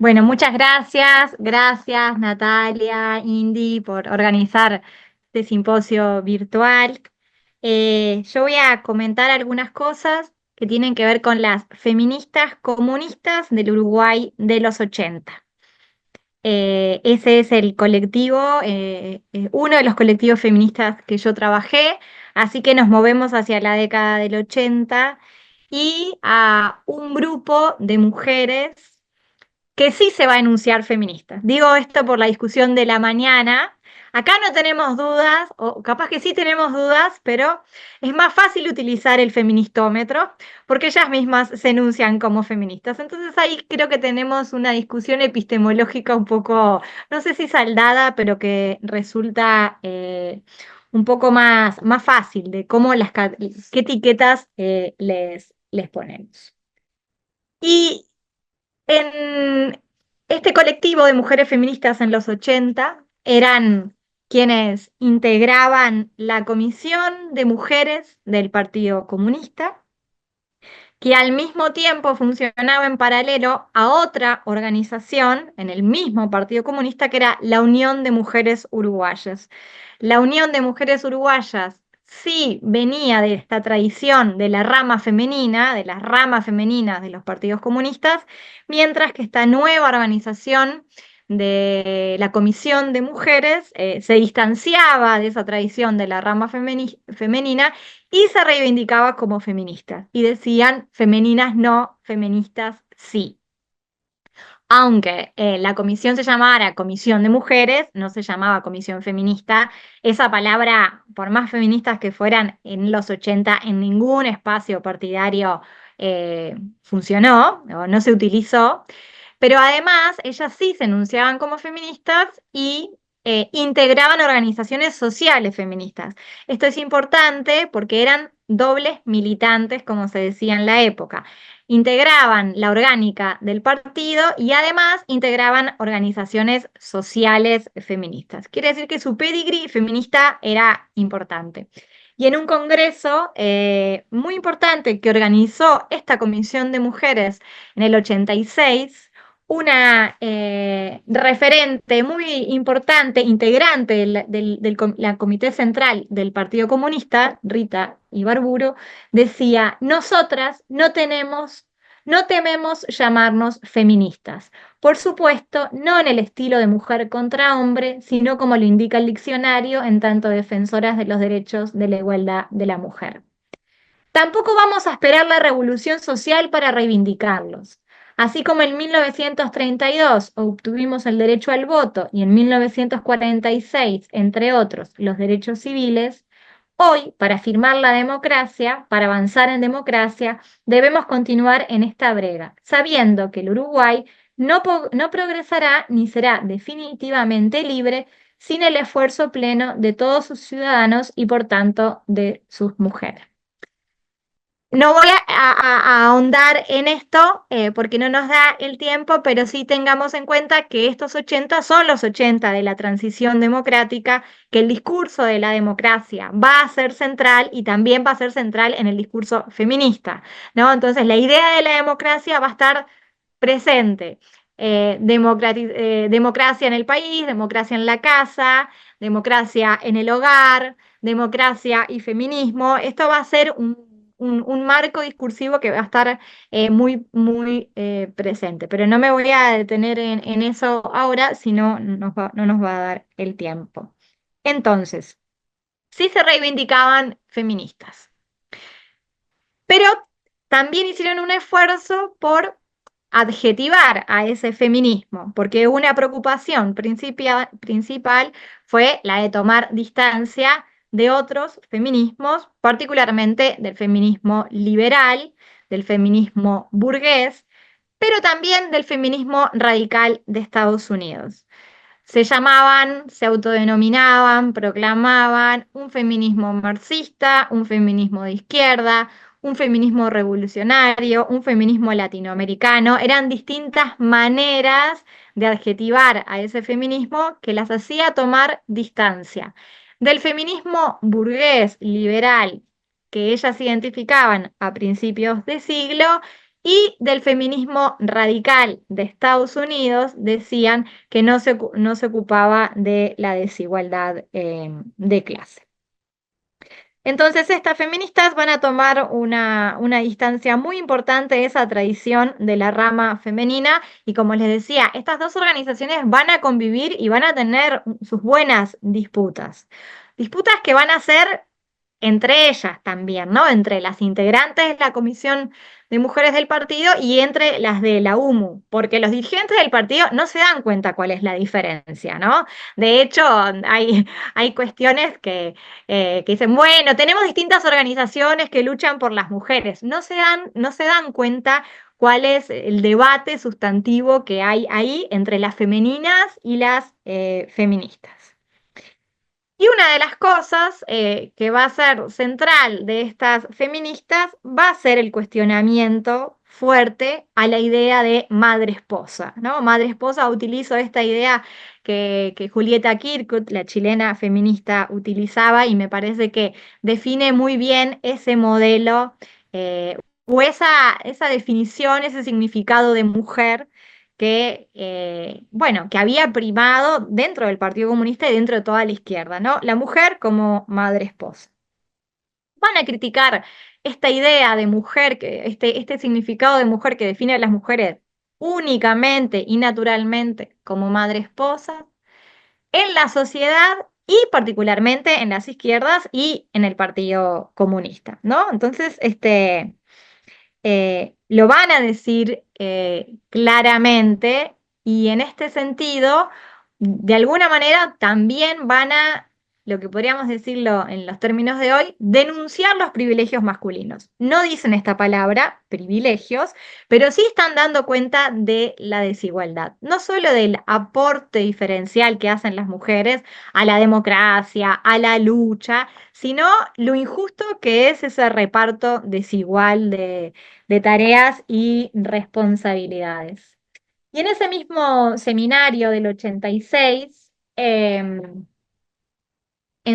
Bueno, muchas gracias. Gracias, Natalia, Indy, por organizar este simposio virtual. Yo voy a comentar algunas cosas que tienen que ver con las feministas comunistas del Uruguay de los 80. Ese es el colectivo, uno de los colectivos feministas que yo trabajé, así que nos movemos hacia la década del 80 y a un grupo de mujeres que sí se va a enunciar feminista. Digo esto por la discusión de la mañana. Acá no tenemos dudas, o capaz que sí tenemos dudas, pero es más fácil utilizar el feministómetro porque ellas mismas se enuncian como feministas. Entonces ahí creo que tenemos una discusión epistemológica un poco, no sé si saldada, pero que resulta un poco más fácil de cómo qué etiquetas les ponemos. Y en este colectivo de mujeres feministas en los 80 eran quienes integraban la Comisión de Mujeres del Partido Comunista, que al mismo tiempo funcionaba en paralelo a otra organización en el mismo Partido Comunista, que era la Unión de Mujeres Uruguayas. La Unión de Mujeres Uruguayas sí venía de esta tradición de la rama femenina, de las ramas femeninas de los partidos comunistas, mientras que esta nueva organización de la Comisión de Mujeres se distanciaba de esa tradición de la rama femenina y se reivindicaba como feminista. Y decían femeninas no, feministas sí. Aunque la comisión se llamara Comisión de Mujeres, no se llamaba Comisión Feminista, esa palabra, por más feministas que fueran en los 80, en ningún espacio partidario funcionó o no se utilizó. Pero además, ellas sí se enunciaban como feministas y integraban organizaciones sociales feministas. Esto es importante porque eran dobles militantes, como se decía en la época. Integraban la orgánica del partido y además integraban organizaciones sociales feministas. Quiere decir que su pedigrí feminista era importante. Y en un congreso muy importante que organizó esta Comisión de Mujeres en el 86, una referente muy importante, integrante la Comité Central del Partido Comunista, Rita Ibarburu, decía: nosotras no tememos llamarnos feministas. Por supuesto, no en el estilo de mujer contra hombre, sino como lo indica el diccionario, en tanto defensoras de los derechos de la igualdad de la mujer. Tampoco vamos a esperar la revolución social para reivindicarlos. Así como en 1932 obtuvimos el derecho al voto y en 1946, entre otros, los derechos civiles, hoy, para afirmar la democracia, para avanzar en democracia, debemos continuar en esta brega, sabiendo que el Uruguay no progresará ni será definitivamente libre sin el esfuerzo pleno de todos sus ciudadanos y, por tanto, de sus mujeres. No voy a ahondar en esto porque no nos da el tiempo, pero sí tengamos en cuenta que estos 80 son los 80 de la transición democrática, que el discurso de la democracia va a ser central y también va a ser central en el discurso feminista, ¿no? Entonces, la idea de la democracia va a estar presente. Democracia en el país, democracia en la casa, democracia en el hogar, democracia y feminismo. Esto va a ser un marco discursivo que va a estar muy presente. Pero no me voy a detener en eso ahora, si no, no nos va a dar el tiempo. Entonces, sí se reivindicaban feministas, pero también hicieron un esfuerzo por adjetivar a ese feminismo, porque una preocupación principal fue la de tomar distancia de otros feminismos, particularmente del feminismo liberal, del feminismo burgués, pero también del feminismo radical de Estados Unidos. Se llamaban, se autodenominaban, proclamaban un feminismo marxista, un feminismo de izquierda, un feminismo revolucionario, un feminismo latinoamericano. Eran distintas maneras de adjetivar a ese feminismo que las hacía tomar distancia del feminismo burgués, liberal, que ellas identificaban a principios de siglo, y del feminismo radical de Estados Unidos decían que no se ocupaba de la desigualdad de clase. Entonces, estas feministas van a tomar una distancia muy importante de esa tradición de la rama femenina y como les decía, estas dos organizaciones van a convivir y van a tener sus buenas disputas. Disputas que van a ser entre ellas también, ¿no? Entre las integrantes de la Comisión de Mujeres del partido y entre las de la UMU, porque los dirigentes del partido no se dan cuenta cuál es la diferencia, ¿no? De hecho, hay cuestiones que dicen, bueno, tenemos distintas organizaciones que luchan por las mujeres, no se dan cuenta cuál es el debate sustantivo que hay ahí entre las femeninas y las feministas. Y una de las cosas que va a ser central de estas feministas va a ser el cuestionamiento fuerte a la idea de madre esposa, ¿no? Madre esposa, utilizo esta idea que Julieta Kirkut, la chilena feminista, utilizaba y me parece que define muy bien ese modelo o esa definición, ese significado de mujer bueno, que había primado dentro del Partido Comunista y dentro de toda la izquierda, ¿no? La mujer como madre esposa. Van a criticar esta idea de mujer, este significado de mujer que define a las mujeres únicamente y naturalmente como madre esposa en la sociedad y particularmente en las izquierdas y en el Partido Comunista, ¿no? Entonces, lo van a decir claramente y en este sentido, de alguna manera, también van a, lo que podríamos decirlo en los términos de hoy, denunciar los privilegios masculinos. No dicen esta palabra, privilegios, pero sí están dando cuenta de la desigualdad, no solo del aporte diferencial que hacen las mujeres a la democracia, a la lucha, sino lo injusto que es ese reparto desigual de tareas y responsabilidades. Y en ese mismo seminario del 86, en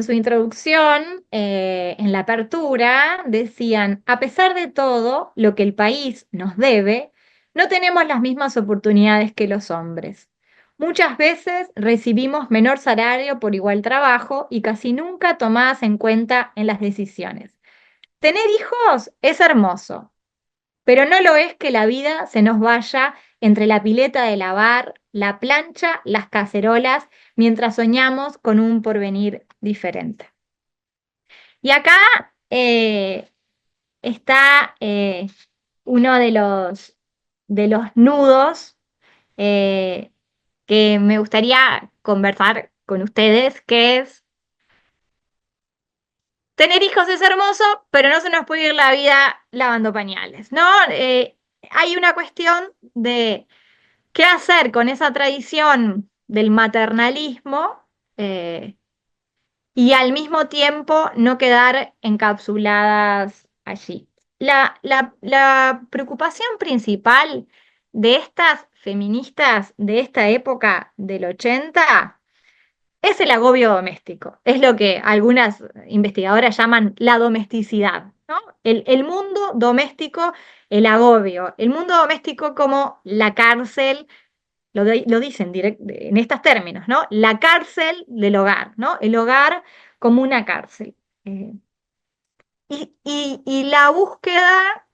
su introducción, en la apertura, decían, a pesar de todo lo que el país nos debe, no tenemos las mismas oportunidades que los hombres. Muchas veces recibimos menor salario por igual trabajo y casi nunca tomadas en cuenta en las decisiones. Tener hijos es hermoso, pero no lo es que la vida se nos vaya entre la pileta de lavar, la plancha, las cacerolas, mientras soñamos con un porvenir diferente. Y acá está uno de los nudos eh, que me gustaría conversar con ustedes, que es, tener hijos es hermoso, pero no se nos puede ir la vida lavando pañales, ¿no? Hay una cuestión de qué hacer con esa tradición del maternalismo y al mismo tiempo no quedar encapsuladas allí. La preocupación principal de estas feministas de esta época del 80 es el agobio doméstico, es lo que algunas investigadoras llaman la domesticidad, ¿no? El mundo doméstico, el agobio, el mundo doméstico como la cárcel, lo dicen en estos términos, ¿no? La cárcel del hogar, ¿no? El hogar como una cárcel. Y la búsqueda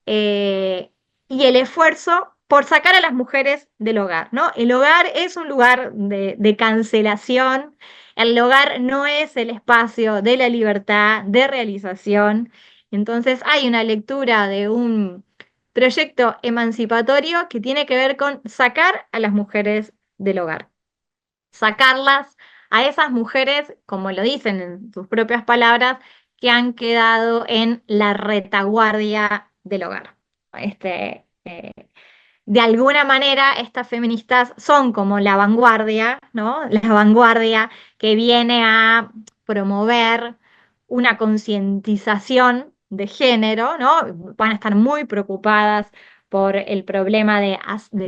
eh, y el esfuerzo por sacar a las mujeres del hogar, ¿no? El hogar es un lugar de cancelación, el hogar no es el espacio de la libertad, de realización. Entonces hay una lectura de un proyecto emancipatorio que tiene que ver con sacar a las mujeres del hogar, sacarlas a esas mujeres, como lo dicen en sus propias palabras, que han quedado en la retaguardia del hogar. De alguna manera, estas feministas son como la vanguardia, ¿no? La vanguardia que viene a promover una concientización de género, ¿no? Van a estar muy preocupadas por el problema de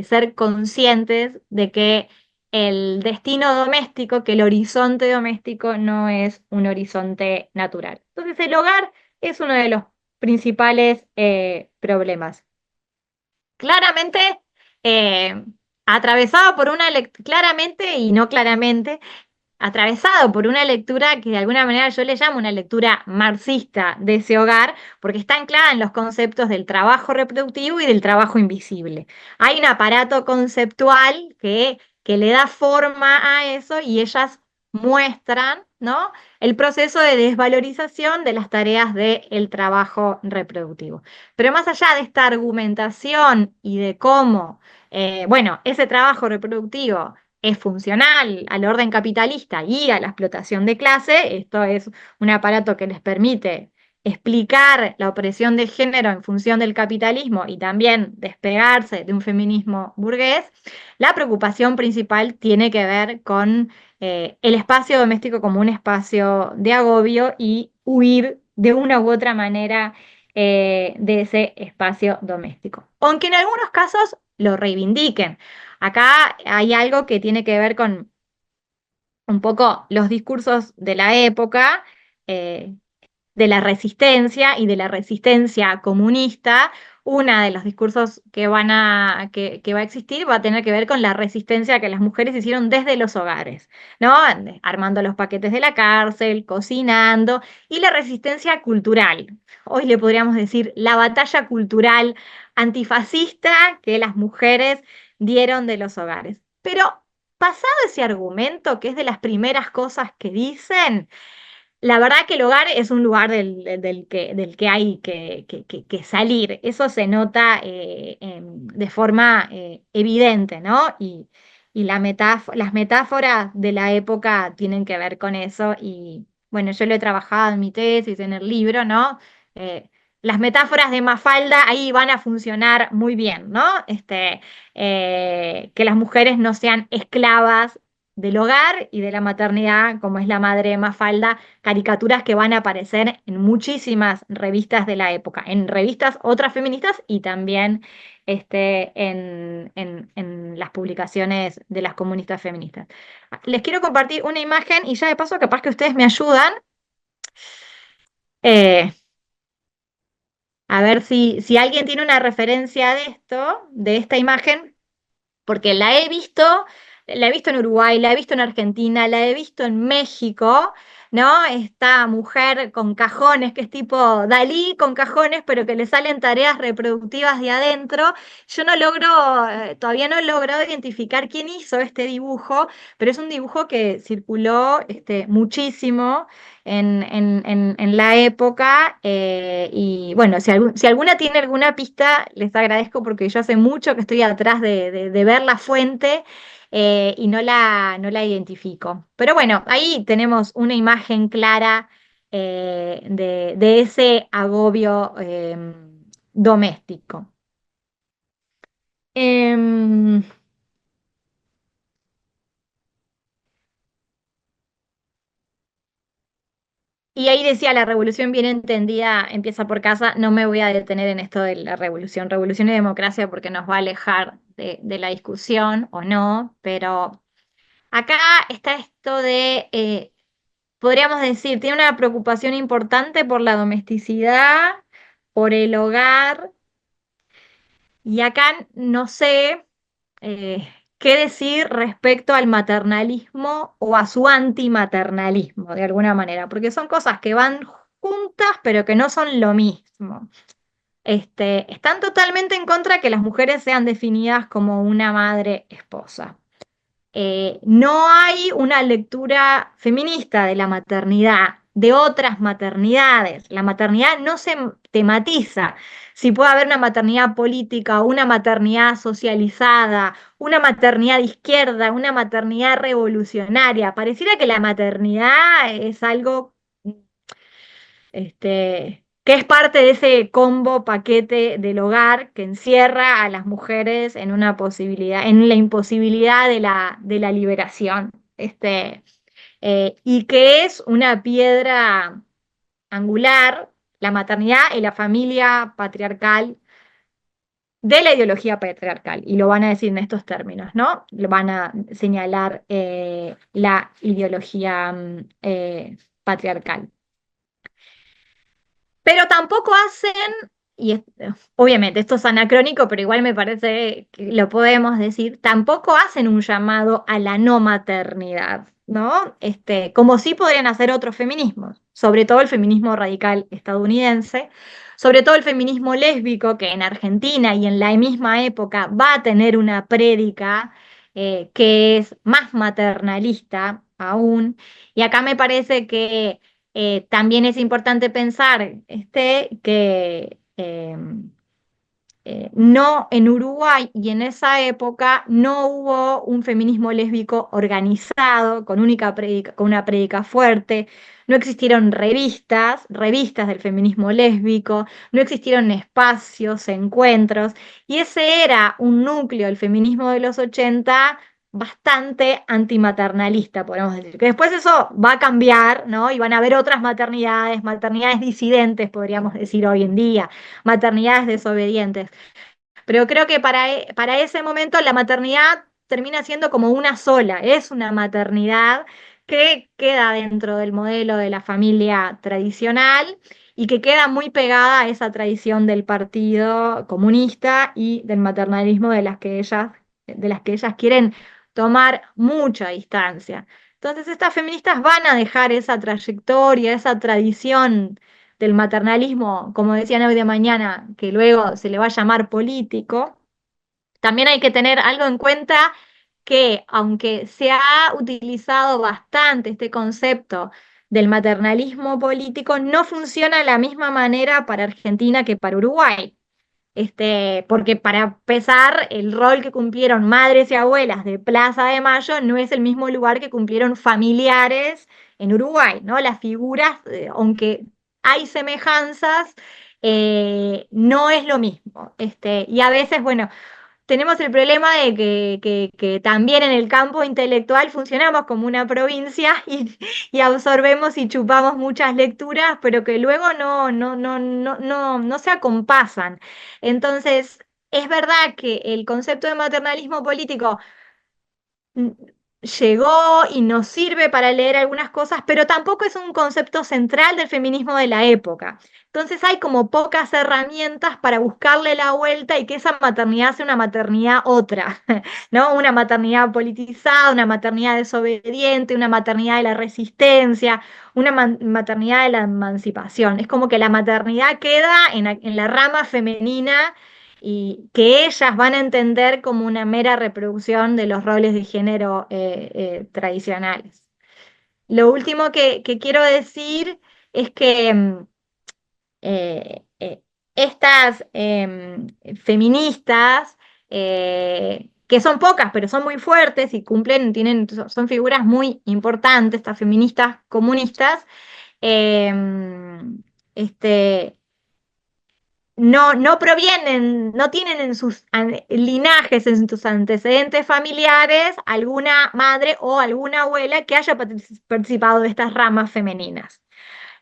ser conscientes de que el destino doméstico, que el horizonte doméstico no es un horizonte natural. Entonces, el hogar es uno de los principales problemas. claramente eh, atravesado por claramente y no claramente, atravesado por una lectura que de alguna manera yo le llamo una lectura marxista de ese hogar, porque está anclada en los conceptos del trabajo reproductivo y del trabajo invisible. Hay un aparato conceptual que le da forma a eso y ellas muestran, ¿no? El proceso de desvalorización de las tareas del trabajo reproductivo. Pero más allá de esta argumentación y de cómo, bueno, ese trabajo reproductivo es funcional al orden capitalista y a la explotación de clase. Esto es un aparato que les permite explicar la opresión de género en función del capitalismo y también despegarse de un feminismo burgués. La preocupación principal tiene que ver con el espacio doméstico como un espacio de agobio y huir de una u otra manera de ese espacio doméstico. Aunque en algunos casos lo reivindiquen. Acá hay algo que tiene que ver con un poco los discursos de la época, eh, de la resistencia y de la resistencia comunista. Uno de los discursos que va a existir va a tener que ver con la resistencia que las mujeres hicieron desde los hogares, ¿no? Armando los paquetes de la cárcel, cocinando, y la resistencia cultural. Hoy le podríamos decir la batalla cultural antifascista que las mujeres dieron de los hogares. Pero pasado ese argumento, que es de las primeras cosas que dicen, la verdad que el hogar es un lugar del que hay que salir. Eso se nota de forma evidente, ¿no? Y las metáforas de la época tienen que ver con eso. Y bueno, yo lo he trabajado en mi tesis, en el libro, ¿no? Eh, las metáforas de Mafalda ahí van a funcionar muy bien, ¿no? Que las mujeres no sean esclavas del hogar y de la maternidad, como es la madre de Mafalda, caricaturas que van a aparecer en muchísimas revistas de la época, en revistas otras feministas y también en las publicaciones de las comunistas feministas. Les quiero compartir una imagen y ya de paso capaz que ustedes me ayudan eh, a ver si alguien tiene una referencia de esto, de esta imagen, porque la he visto en Uruguay, la he visto en Argentina, la he visto en México, ¿no? Esta mujer con cajones, que es tipo Dalí con cajones, pero que le salen tareas reproductivas de adentro. Yo no logro, todavía no he logrado identificar quién hizo este dibujo, pero es un dibujo que circuló muchísimo en la época. Y bueno, si alguna tiene alguna pista, les agradezco porque yo hace mucho que estoy atrás de ver la fuente y no la identifico. Pero bueno, ahí tenemos una imagen clara de ese agobio doméstico. Em, Y ahí decía, la revolución bien entendida empieza por casa. No me voy a detener en esto de la revolución, revolución y democracia, porque nos va a alejar de la discusión o no, pero acá está esto podríamos decir, tiene una preocupación importante por la domesticidad, por el hogar, y acá no sé qué decir respecto al maternalismo o a su antimaternalismo, de alguna manera, porque son cosas que van juntas, pero que no son lo mismo. Están totalmente en contra de que las mujeres sean definidas como una madre esposa. No hay una lectura feminista de la maternidad, de otras maternidades. La maternidad no se tematiza. Si puede haber una maternidad política, una maternidad socializada, una maternidad de izquierda, una maternidad revolucionaria. Pareciera que la maternidad es algo que es parte de ese combo paquete del hogar que encierra a las mujeres en una posibilidad, en la imposibilidad de la liberación, y que es una piedra angular, la maternidad y la familia patriarcal de la ideología patriarcal, y lo van a decir en estos términos, ¿no? Lo van a señalar la ideología patriarcal. Pero tampoco hacen obviamente esto es anacrónico, pero igual me parece que lo podemos decir, tampoco hacen un llamado a la no maternidad, ¿no? Como sí podrían hacer otros feminismos, sobre todo el feminismo radical estadounidense, sobre todo el feminismo lésbico, que en Argentina y en la misma época va a tener una prédica que es más maternalista aún, y acá me parece que también es importante pensar que no en Uruguay y en esa época no hubo un feminismo lésbico organizado, con una prédica fuerte, no existieron revistas del feminismo lésbico, no existieron espacios, encuentros, y ese era un núcleo del feminismo de los 80 bastante antimaternalista, podemos decir. Que después eso va a cambiar, ¿no? Y van a haber otras maternidades, maternidades disidentes, podríamos decir hoy en día, maternidades desobedientes. Pero creo que para ese momento la maternidad termina siendo como una sola, es una maternidad que queda dentro del modelo de la familia tradicional y que queda muy pegada a esa tradición del Partido Comunista y del maternalismo de las que ellas quieren tomar mucha distancia. Entonces estas feministas van a dejar esa trayectoria, esa tradición del maternalismo, como decían hoy de mañana, que luego se le va a llamar político. También hay que tener algo en cuenta que aunque se ha utilizado bastante este concepto del maternalismo político, no funciona de la misma manera para Argentina que para Uruguay. Porque para empezar, el rol que cumplieron madres y abuelas de Plaza de Mayo no es el mismo lugar que cumplieron familiares en Uruguay, ¿no? Las figuras, aunque hay semejanzas, no es lo mismo. Y a veces, bueno, tenemos el problema de que también en el campo intelectual funcionamos como una provincia y absorbemos y chupamos muchas lecturas, pero que luego no se acompasan. Entonces, es verdad que el concepto de maternalismo político mm, llegó y nos sirve para leer algunas cosas, pero tampoco es un concepto central del feminismo de la época. Entonces hay como pocas herramientas para buscarle la vuelta y que esa maternidad sea una maternidad otra, ¿no? Una maternidad politizada, una maternidad desobediente, una maternidad de la resistencia, una maternidad de la emancipación. Es como que la maternidad queda en la rama femenina y que ellas van a entender como una mera reproducción de los roles de género tradicionales. Lo último que quiero decir es que eh, eh, estas feministas, que son pocas, pero son muy fuertes y son figuras muy importantes, estas feministas comunistas, em, este, no provienen, no tienen en sus linajes, en sus antecedentes familiares, alguna madre o alguna abuela que haya participado de estas ramas femeninas.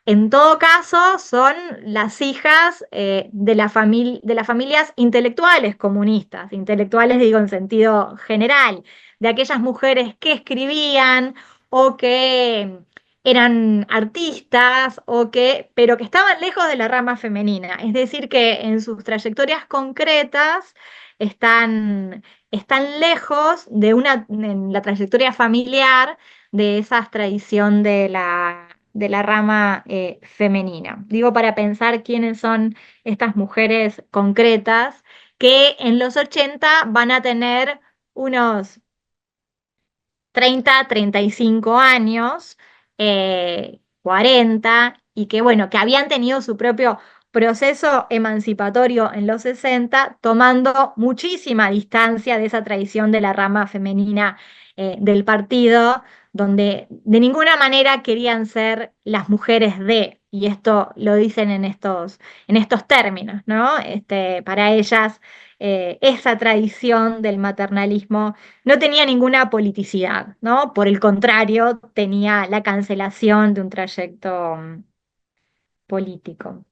En todo caso, son las hijas de las familias intelectuales comunistas, intelectuales digo en sentido general, de aquellas mujeres que escribían o que eran artistas pero que estaban lejos de la rama femenina. Es decir, que en sus trayectorias concretas están lejos en la trayectoria familiar de esa tradición de la rama femenina. Digo, para pensar quiénes son estas mujeres concretas que en los 80 van a tener unos 30, 35 años, 40, y que bueno, que habían tenido su propio proceso emancipatorio en los 60, tomando muchísima distancia de esa tradición de la rama femenina del partido, donde de ninguna manera querían ser las mujeres y esto lo dicen en estos términos, ¿no? Para ellas, esa tradición del maternalismo no tenía ninguna politicidad, ¿no? Por el contrario, tenía la cancelación de un trayecto político.